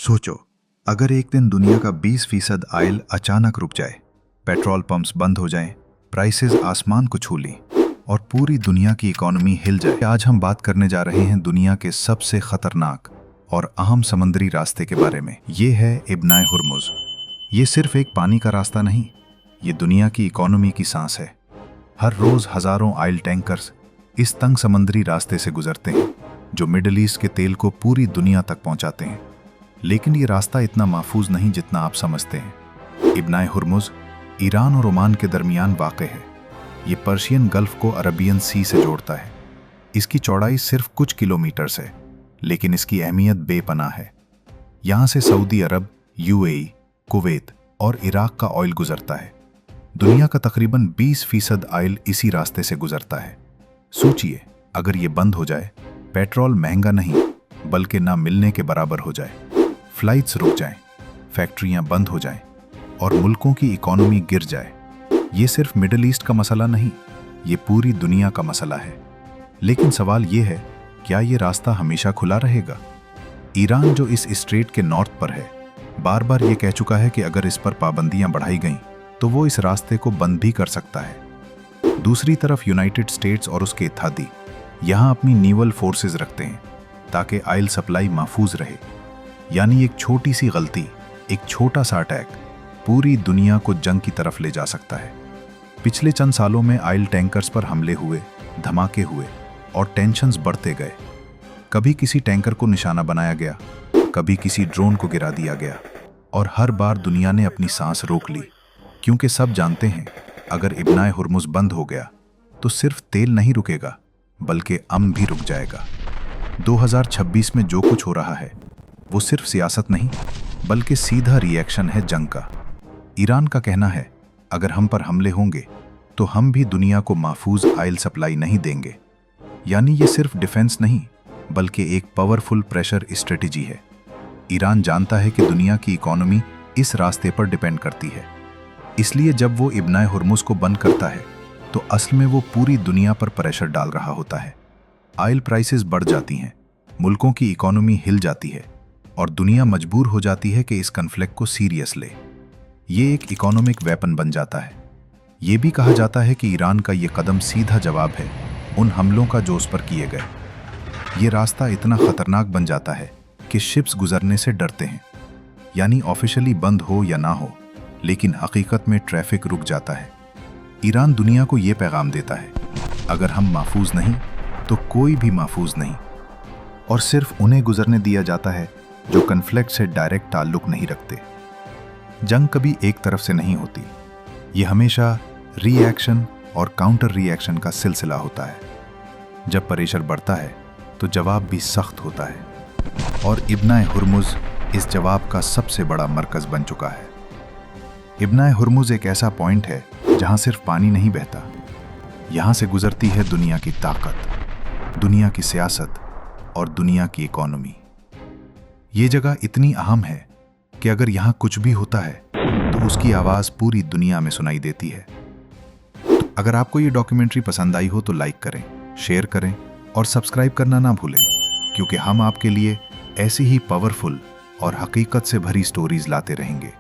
सोचो, अगर एक दिन दुनिया का 20% ऑयल अचानक रुक जाए, पेट्रोल पंप्स बंद हो जाएं, प्राइसेस आसमान को छू लें और पूरी दुनिया की इकोनॉमी हिल जाए। आज हम बात करने जा रहे हैं दुनिया के सबसे खतरनाक और अहम समुद्री रास्ते के बारे में। ये है इब्न हुर्मुज़। ये सिर्फ एक पानी का रास्ता नहीं, ये दुनिया की इकोनॉमी की सांस है। हर रोज हजारों ऑयल टैंकर्स इस तंग समुद्री रास्ते से गुजरते हैं, जो मिडिल ईस्ट के तेल को पूरी दुनिया तक पहुंचाते हैं। लेकिन ये रास्ता इतना महफूज नहीं जितना आप समझते हैं। इब्न हुर्मुज़ ईरान और ओमान के दरमियान वाक़ है। ये पर्शियन गल्फ को अरबियन सी से जोड़ता है। इसकी चौड़ाई सिर्फ कुछ किलोमीटर्स है, लेकिन इसकी अहमियत बेपनाह है। यहाँ से सऊदी अरब, यूएई, कुवैत और इराक का ऑयल गुजरता है। दुनिया का तकरीबन 20% ऑयल इसी रास्ते से गुजरता है। सोचिए, अगर ये बंद हो जाए, पेट्रोल महंगा नहीं बल्कि ना मिलने के बराबर हो जाए, फ्लाइट्स रुक जाएं, फैक्ट्रियां बंद हो जाएं और मुल्कों की इकोनॉमी गिर जाए, ये सिर्फ मिडिल ईस्ट का मसला नहीं, ये पूरी दुनिया का मसला है। लेकिन सवाल ये है, क्या ये रास्ता हमेशा खुला रहेगा? ईरान, जो इस स्ट्रेट के नॉर्थ पर है, बार बार ये कह चुका है कि अगर इस पर पाबंदियां बढ़ाई गईं तो वो इस रास्ते को बंद भी कर सकता है। दूसरी तरफ यूनाइटेड स्टेट्स और उसके इत्तेहादी यहाँ अपनी नेवल फोर्सेस रखते हैं ताकि ऑयल सप्लाई महफूज रहे। यानी एक छोटी सी गलती, एक छोटा सा अटैक पूरी दुनिया को जंग की तरफ ले जा सकता है। पिछले चंद सालों में ऑयल टैंकर्स पर हमले हुए, धमाके हुए और टेंशन्स बढ़ते गए। कभी किसी टैंकर को निशाना बनाया गया, कभी किसी ड्रोन को गिरा दिया गया, और हर बार दुनिया ने अपनी सांस रोक ली, क्योंकि सब जानते हैं अगर इब्न हुर्मुज़ बंद हो गया तो सिर्फ तेल नहीं रुकेगा बल्कि अमन भी रुक जाएगा। 2026 में जो कुछ हो रहा है वो सिर्फ सियासत नहीं बल्कि सीधा रिएक्शन है जंग का। ईरान का कहना है, अगर हम पर हमले होंगे तो हम भी दुनिया को महफूज ऑयल सप्लाई नहीं देंगे। यानी ये सिर्फ डिफेंस नहीं बल्कि एक पावरफुल प्रेशर स्ट्रेटजी है। ईरान जानता है कि दुनिया की इकोनॉमी इस रास्ते पर डिपेंड करती है, इसलिए जब वो इब्न हुर्मुज़ को बंद करता है तो असल में वो पूरी दुनिया पर प्रेशर डाल रहा होता है। ऑयल प्राइसेस बढ़ जाती हैं, मुल्कों की इकोनॉमी हिल जाती है और दुनिया मजबूर हो जाती है कि इस कन्फ्लिक्ट को सीरियस ले। ये एक इकोनॉमिक वेपन बन जाता है। ये भी कहा जाता है कि ईरान का ये कदम सीधा जवाब है उन हमलों का जो उस पर किए गए। ये रास्ता इतना खतरनाक बन जाता है कि शिप्स गुजरने से डरते हैं। यानी ऑफिशियली बंद हो या ना हो, लेकिन हकीकत में ट्रैफिक रुक जाता है। ईरान दुनिया को ये पैगाम देता है, अगर हम महफूज नहीं तो कोई भी महफूज नहीं, और सिर्फ उन्हें गुजरने दिया जाता है जो कन्फ्लिक्ट से डायरेक्ट ताल्लुक नहीं रखते। जंग कभी एक तरफ से नहीं होती, ये हमेशा रिएक्शन और काउंटर रिएक्शन का सिलसिला होता है। जब प्रेशर बढ़ता है तो जवाब भी सख्त होता है, और इब्न हुर्मुज़ इस जवाब का सबसे बड़ा मरकज़ बन चुका है। इब्न हुर्मुज़ एक ऐसा पॉइंट है जहां सिर्फ पानी नहीं बहता, यहां से गुजरती है दुनिया की ताकत, दुनिया की सियासत और दुनिया की इकोनॉमी। ये जगह इतनी अहम है कि अगर यहां कुछ भी होता है तो उसकी आवाज़ पूरी दुनिया में सुनाई देती है। अगर आपको ये डॉक्यूमेंट्री पसंद आई हो तो लाइक करें, शेयर करें और सब्सक्राइब करना ना भूलें, क्योंकि हम आपके लिए ऐसी ही पावरफुल और हकीकत से भरी स्टोरीज लाते रहेंगे।